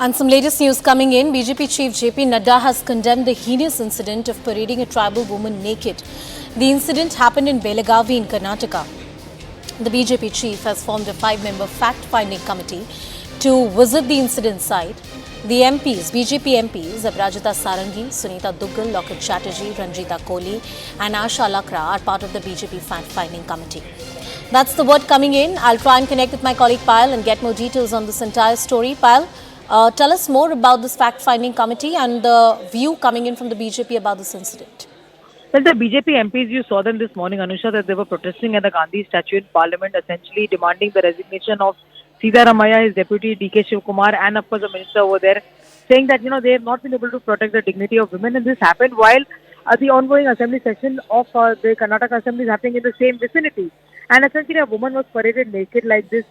And some latest news coming in. BJP chief JP Nadda has condemned the heinous incident of parading a tribal woman naked. The incident happened in Belagavi in Karnataka. The BJP chief has formed a 5-member fact-finding committee to visit the incident site. The MPs, BJP MPs, Aprajita Sarangi, Sunita Duggal, Loket Chatterjee, Ranjita Kohli and Asha Lakra are part of the BJP fact-finding committee. That's the word coming in. I'll try and connect with my colleague Payal and get more details on this entire story. Payal, tell us more about this fact-finding committee and the view coming in from the BJP about this incident. Well, the BJP MPs, you saw them this morning, Anusha, that they were protesting at the Gandhi statue in Parliament, essentially demanding the resignation of Ramaya, his deputy DK Shivkumar, and of course the minister over there, saying that, they have not been able to protect the dignity of women. And this happened while the ongoing assembly session of the Karnataka Assembly is happening in the same vicinity. And essentially a woman was paraded naked like this,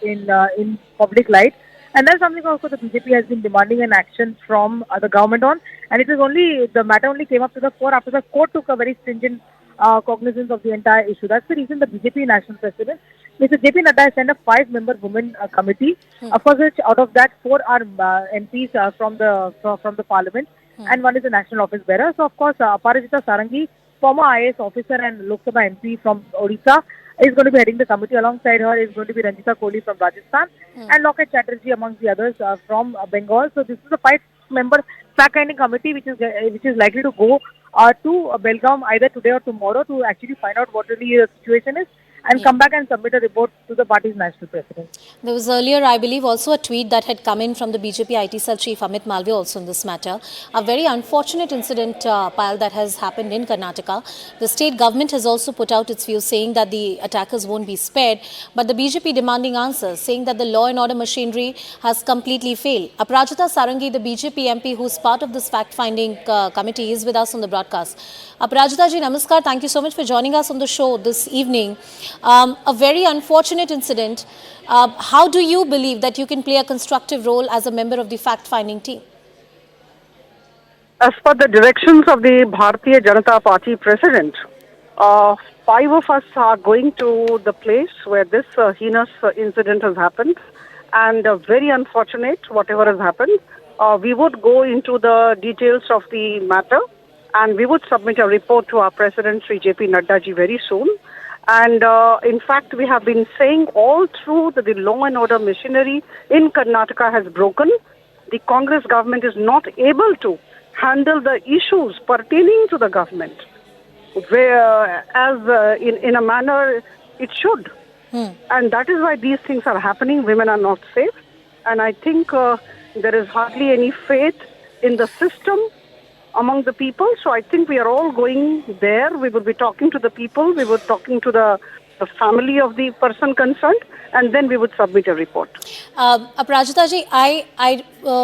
in public light. And that's something also the BJP has been demanding an action from the government on. And it was only, the matter only came up to the fore after the court took a very stringent cognizance of the entire issue. That's the reason the BJP National President, Mr. JP Nadda, has sent a 5-member women committee. Of course, out of that, 4 are MPs from the Parliament, and 1 is a national office bearer. So, of course, Aparajita Sarangi, former IAS officer and Lok Sabha MP from Odisha, is going to be heading the committee. Alongside her is going to be Ranjita Kohli from Rajasthan and Loket Chatterjee amongst the others from Bengal. So this is a 5-member fact-finding committee which is likely to go to Belgaum either today or tomorrow to actually find out what really the situation is and come back and submit a report to the party's national president. There was earlier, I believe, also a tweet that had come in from the BJP IT cell chief Amit Malviya also in this matter. A very unfortunate incident, Payal, that has happened in Karnataka. The state government has also put out its view saying that the attackers won't be spared, but the BJP demanding answers, saying that the law and order machinery has completely failed. Aprajita Sarangi, the BJP MP who's part of this fact-finding committee, is with us on the broadcast. Aprajita ji, namaskar. Thank you so much for joining us on the show this evening. A very unfortunate incident. How do you believe that you can play a constructive role as a member of the fact-finding team? As per the directions of the Bharatiya Janata Party president, 5 of us are going to the place where this heinous incident has happened, and very unfortunate whatever has happened. We would go into the details of the matter, and we would submit a report to our president, Sri JP Nadda ji, very soon. And in fact, we have been saying all through that the law and order machinery in Karnataka has broken. The Congress government is not able to handle the issues pertaining to the government in a manner it should. And that is why these things are happening. Women are not safe. And I think there is hardly any faith in the system among the people. So I think we are all going there. We will be talking to the people. We were talking to the family of the person concerned, and then we would submit a report. Aprajita ji, I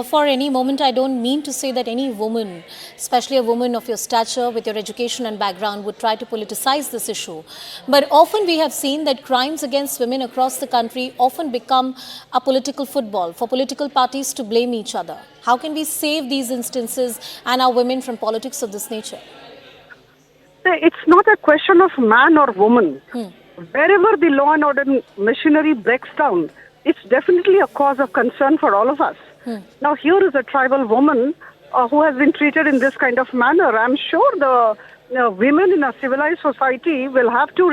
for any moment, I don't mean to say that any woman, especially a woman of your stature, with your education and background, would try to politicize this issue. But often we have seen that crimes against women across the country often become a political football for political parties to blame each other. How can we save these instances and our women from politics of this nature? It's not a question of man or woman. Wherever the law and order machinery breaks down, it's definitely a cause of concern for all of us. Now, here is a tribal woman who has been treated in this kind of manner. I'm sure the women in a civilized society will have to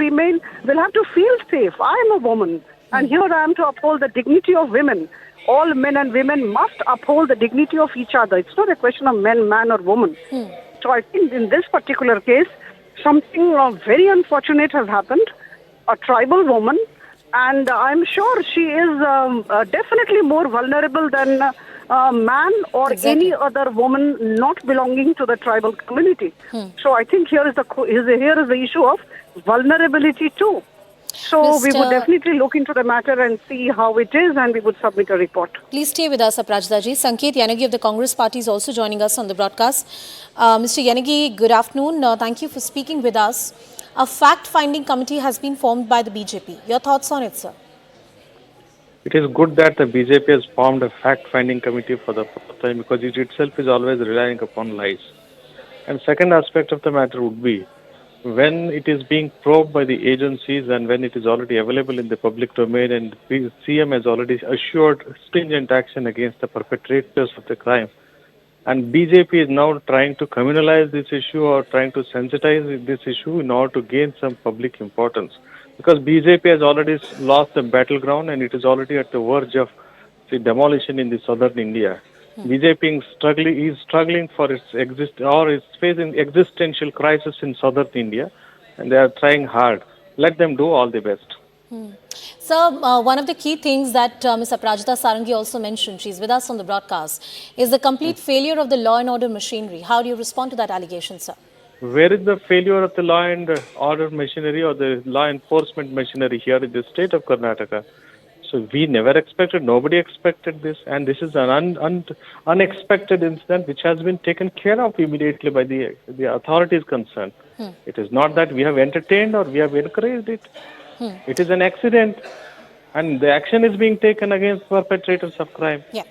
feel safe. I am a woman, and here I am to uphold the dignity of women. All men and women must uphold the dignity of each other. It's not a question of man or woman. So I think in this particular case, something very unfortunate has happened. A tribal woman, and I'm sure she is definitely more vulnerable than a man or any other woman not belonging to the tribal community. So I think here is the issue of vulnerability too. So we would definitely look into the matter and see how it is, and we would submit a report. Please stay with us, Aprajita ji. Sanket Yanagi of the Congress Party is also joining us on the broadcast. Mr. Yanagi, good afternoon. Thank you for speaking with us. A fact-finding committee has been formed by the BJP. Your thoughts on it, sir? It is good that the BJP has formed a fact-finding committee for the first time, because it itself is always relying upon lies. And second aspect of the matter would be when it is being probed by the agencies and when it is already available in the public domain and the CM has already assured stringent action against the perpetrators of the crime, and BJP is now trying to communalize this issue or trying to sensitize this issue in order to gain some public importance. Because BJP has already lost the battleground and it is already at the verge of the demolition in the southern India. BJP is struggling for its or is facing existential crisis in southern India, and they are trying hard. Let them do all the best. So, one of the key things that Ms. Aprajita Sarangi also mentioned, she's with us on the broadcast, is the complete failure of the law and order machinery. How do you respond to that allegation, sir? Where is the failure of the law and order machinery or the law enforcement machinery here in the state of Karnataka? So we never expected, nobody expected this, and this is an unexpected incident which has been taken care of immediately by the authorities concerned. It is not that we have entertained or we have encouraged it. It is an accident, and the action is being taken against perpetrators of crime. Yeah.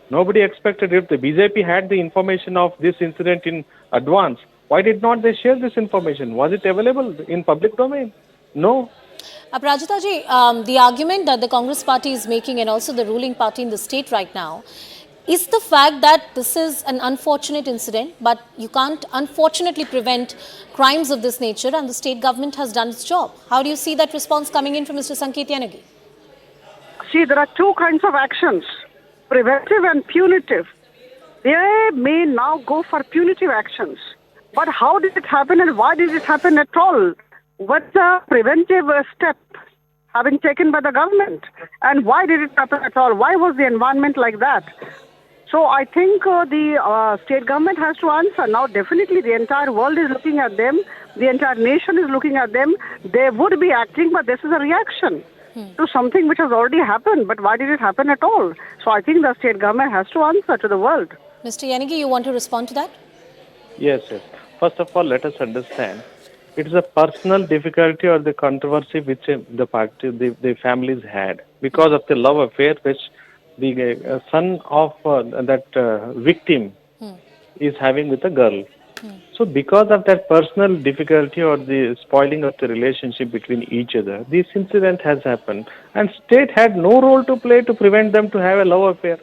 Nobody expected it. The BJP had the information of this incident in advance. Why did not they share this information? Was it available in public domain? No. Aprajita ji, the argument that the Congress party is making and also the ruling party in the state right now is the fact that this is an unfortunate incident, but you can't unfortunately prevent crimes of this nature, and the state government has done its job. How do you see that response coming in from Mr. Sanket Yanagi? See, there are two kinds of actions, preventive and punitive. They may now go for punitive actions. But how did it happen and why did it happen at all? What's the preventive step having taken by the government? And why did it happen at all? Why was the environment like that? So I think the state government has to answer. Now, definitely the entire world is looking at them. The entire nation is looking at them. They would be acting, but this is a reaction to something which has already happened. But why did it happen at all? So I think the state government has to answer to the world. Mr. Yanagi, you want to respond to that? Yes. First of all, let us understand. It is a personal difficulty or the controversy which the families had because of the love affair which the son of that victim is having with a girl. So because of that personal difficulty or the spoiling of the relationship between each other, this incident has happened. And state had no role to play to prevent them to have a love affair.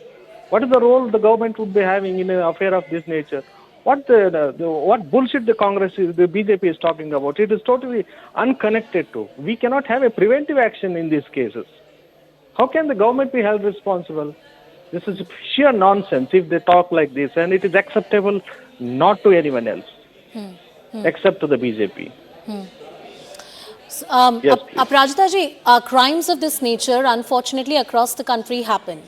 What is the role the government would be having in an affair of this nature? What bullshit the BJP is talking about? It is totally unconnected to. We cannot have a preventive action in these cases. How can the government be held responsible? This is sheer nonsense if they talk like this, and it is acceptable not to anyone else except to the BJP. Yes, Aprajita ji, crimes of this nature unfortunately across the country happen.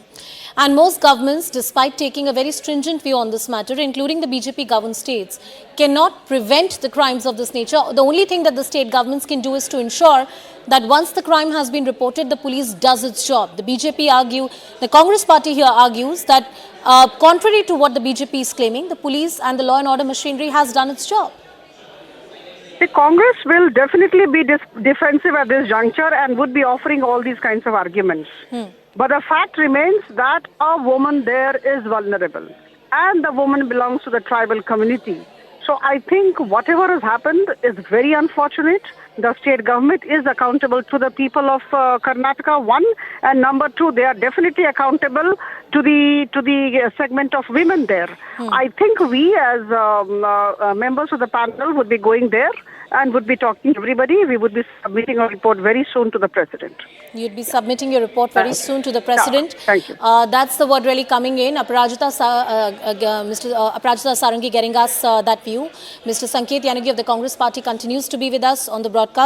And most governments, despite taking a very stringent view on this matter, including the BJP governed states, cannot prevent the crimes of this nature. The only thing that the state governments can do is to ensure that once the crime has been reported, the police does its job. The Congress party here argues that contrary to what the BJP is claiming, the police and the law and order machinery has done its job. The Congress will definitely be defensive at this juncture and would be offering all these kinds of arguments. But the fact remains that a woman there is vulnerable and the woman belongs to the tribal community. So I think whatever has happened is very unfortunate. The state government is accountable to the people of Karnataka, one, and number two, they are definitely accountable to the segment of women there. I think we as members of the panel would be going there and would be talking to everybody. We would be submitting a report very soon to the President. You'd be submitting your report very soon to the President. Yeah, thank you. That's the word really coming in. Aprajita Sarangi getting us that view. Mr. Sanket Yanagi of the Congress party continues to be with us on the broadcast.